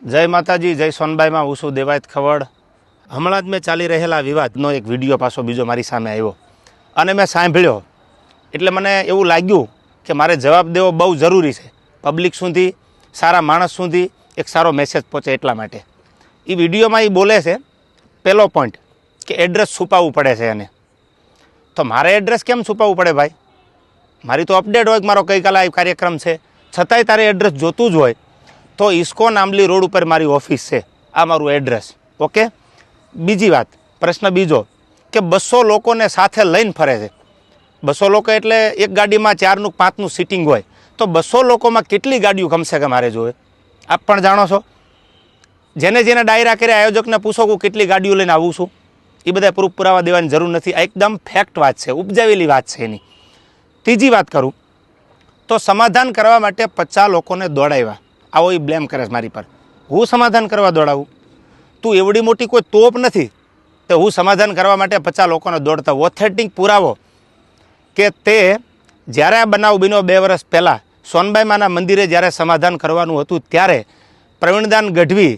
જય માતાજી, જય સોનબાઈમાં. હું છું દેવાયત ખવડ. હમણાં જ મેં ચાલી રહેલા વિવાદનો એક વિડીયો પાછો બીજો મારી સામે આવ્યો અને મેં સાંભળ્યો એટલે મને એવું લાગ્યું કે મારે જવાબ દેવો બહુ જરૂરી છે. પબ્લિક સુધી, સારા માણસ સુધી એક સારો મેસેજ પહોંચે એટલા માટે. એ વિડીયોમાં એ બોલે છે પહેલો પોઈન્ટ કે એડ્રેસ છુપાવવું પડે છે એને. તો મારે એડ્રેસ કેમ છુપાવવું પડે ભાઈ? મારી તો અપડેટ હોય કે મારો ગઈકાલે આ કાર્યક્રમ છે, છતાંય તારે એડ્રેસ જોતું જ હોય તો ઇસ્કોન આંબલી રોડ ઉપર મારી ઓફિસ છે, આ મારું એડ્રેસ. ઓકે. બીજી વાત, પ્રશ્ન બીજો કે 200 લોકોને સાથે લઈને ફરે છે. 200 લોકો એટલે એક ગાડીમાં 4નું 5નું સિટિંગ હોય, તો 200 લોકોમાં કેટલી ગાડીઓ કમસે કમ મારે જોવે? આપ પણ જાણો છો. જેને જેને ડાયરા કર્યા આયોજકને પૂછો કે કેટલી ગાડીઓ લઈને આવું છું, એ બધા પ્રૂફ પુરાવા દેવાની જરૂર નથી. આ એકદમ ફેક્ટ વાત છે, ઉપજાવેલી વાત છે એની. ત્રીજી વાત કરું તો સમાધાન કરવા માટે 50 લોકોને દોડાવ્યા. આવો એ બ્લેમ કરે છે મારી પર. હું સમાધાન કરવા દોડાવું? તું એવડી મોટી કોઈ તોપ નથી તો હું સમાધાન કરવા માટે 50 લોકોને દોડતા. ઓથેન્ટિક પુરાવો કે તે જ્યારે આ બનાવ બન્યો 2 વર્ષ પહેલાં સોનબાઈ માના મંદિરે જ્યારે સમાધાન કરવાનું હતું ત્યારે પ્રવીણદાન ગઢવી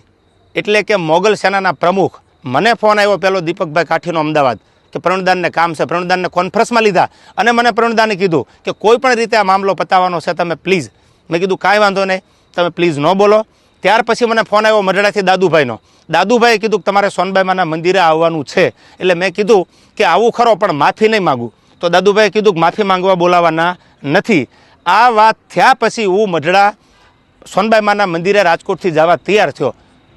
એટલે કે મોગલ સેનાના પ્રમુખ, મને ફોન આવ્યો પેલો દીપકભાઈ કાઠીનો અમદાવાદ કે પ્રવીણદાનને કામ છે. પ્રવીણદાનને કોન્ફરન્સમાં લીધા અને મને પ્રવીણદાને કીધું કે કોઈ પણ રીતે આ મામલો પતાવવાનો છે, તમે પ્લીઝ. મેં કીધું કાંઈ વાંધો નહીં, તમે પ્લીઝ ન બોલો. ત્યાર પછી મને ફોન આવ્યો મઢડાથી દાદુભાઈનો. દાદુભાઈએ કીધું કે તમારે સોનબાઈ માના મંદિરે આવવાનું છે. એટલે મેં કીધું કે આવું ખરો પણ માફી નહીં માગું. તો દાદુભાઈએ કીધું કે માફી માંગવા બોલાવવાના નથી. આ વાત થયા પછી હું મઢડા સોનબાઈ માના મંદિરે રાજકોટથી જવા તૈયાર થયો.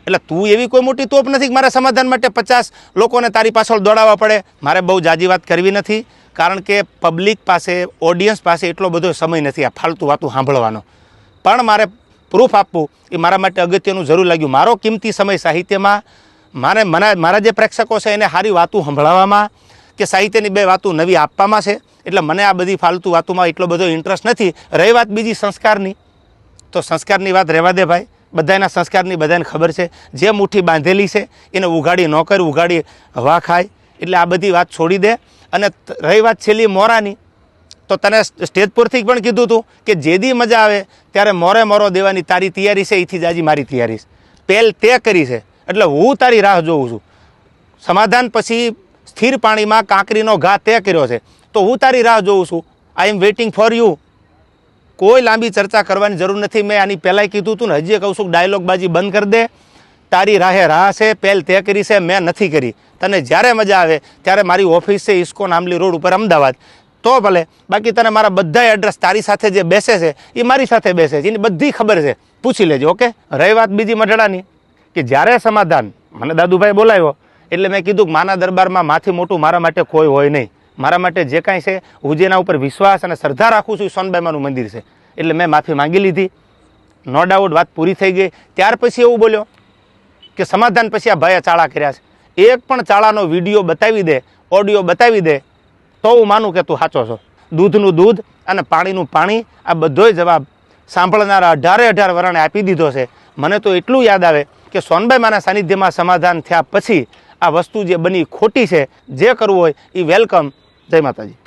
એટલે તું એવી કોઈ મોટી તોપ નથી કે મારા સમાધાન માટે 50 લોકોને તારી પાછળ દોડાવવા પડે. મારે બહુ જાજી વાત કરવી નથી, કારણ કે પબ્લિક પાસે, ઓડિયન્સ પાસે એટલો બધો સમય નથી આ ફાલતુ વાતું સાંભળવાનો. પણ મારે પ્રૂફ આપવું એ મારા માટે અગત્યનું જરૂર લાગ્યું. મારો કિંમતી સમય સાહિત્યમાં મારા જે પ્રેક્ષકો છે એને સારી વાતું સંભળાવવામાં કે સાહિત્યની 2 વાતો નવી આપવામાં છે. એટલે મને આ બધી ફાલતુ વાતોમાં એટલો બધો ઇન્ટરેસ્ટ નથી. રહી વાત બીજી સંસ્કારની, તો સંસ્કારની વાત રહેવા દે ભાઈ. બધાના સંસ્કારની બધાને ખબર છે. જે મુઠ્ઠી બાંધેલી છે એને ઉઘાડી ન કર, ઉઘાડી હવા ખાય. એટલે આ બધી વાત છોડી દે. અને રહી વાત છેલ્લી મોરાની, તો તને સ્ટેજ પરથી પણ કીધું હતું કે જેદી મજા આવે ત્યારે મોરો દેવાની તારી તૈયારી છે, એથી જ આજે મારી તૈયારી છે. પહેલ તે કરી છે એટલે હું તારી રાહ જોઉં છું. સમાધાન પછી સ્થિર પાણીમાં કાંકરીનો ઘા તે કર્યો છે, તો હું તારી રાહ જોઉં છું. આઈ એમ વેઇટિંગ ફોર યુ. કોઈ લાંબી ચર્ચા કરવાની જરૂર નથી. મેં આની પહેલાંય કીધું હતું ને, હજી કહું છું, ડાયલોગબાજી બંધ કરી દે. તારી રાહે રાહ છે, પહેલ તે કરી છે, મેં નથી કરી. તને જ્યારે મજા આવે ત્યારે મારી ઓફિસ છે ઇસ્કોન આંબલી રોડ ઉપર અમદાવાદ, તો ભલે. બાકી તને મારા બધા એડ્રેસ તારી સાથે જે બેસે છે એ મારી સાથે બેસે છે, એની બધી ખબર છે, પૂછી લેજો. ઓકે. રહી વાત બીજી મઢડાની કે જ્યારે સમાધાન મને દાદુભાઈ બોલાવ્યો એટલે મેં કીધું કે માના દરબારમાં માથી મોટું મારા માટે કોઈ હોય નહીં. મારા માટે જે કાંઈ છે, હું જેના ઉપર વિશ્વાસ અને શ્રદ્ધા રાખું છું એ સોનબાઈમાનું મંદિર છે. એટલે મેં માફી માંગી લીધી. નો ડાઉટ વાત પૂરી થઈ ગઈ. ત્યાર પછી એવું બોલ્યો કે સમાધાન પછી આ ભાઈએ ચાળા કર્યા છે. એક પણ ચાળાનો વિડીયો બતાવી દે, ઓડિયો બતાવી દે તો હું માનું કે તું સાચો છો. દૂધનું દૂધ અને પાણીનું પાણી, આ બધોય જવાબ સાંભળનારા 18 વરણે આપી દીધો છે. મને તો એટલું યાદ આવે કે સોનબાઈ માના સાનિધ્યમાં સમાધાન થયા પછી આ વસ્તુ જે બની ખોટી છે, જે કરવું હોય એ વેલકમ. જય માતાજી.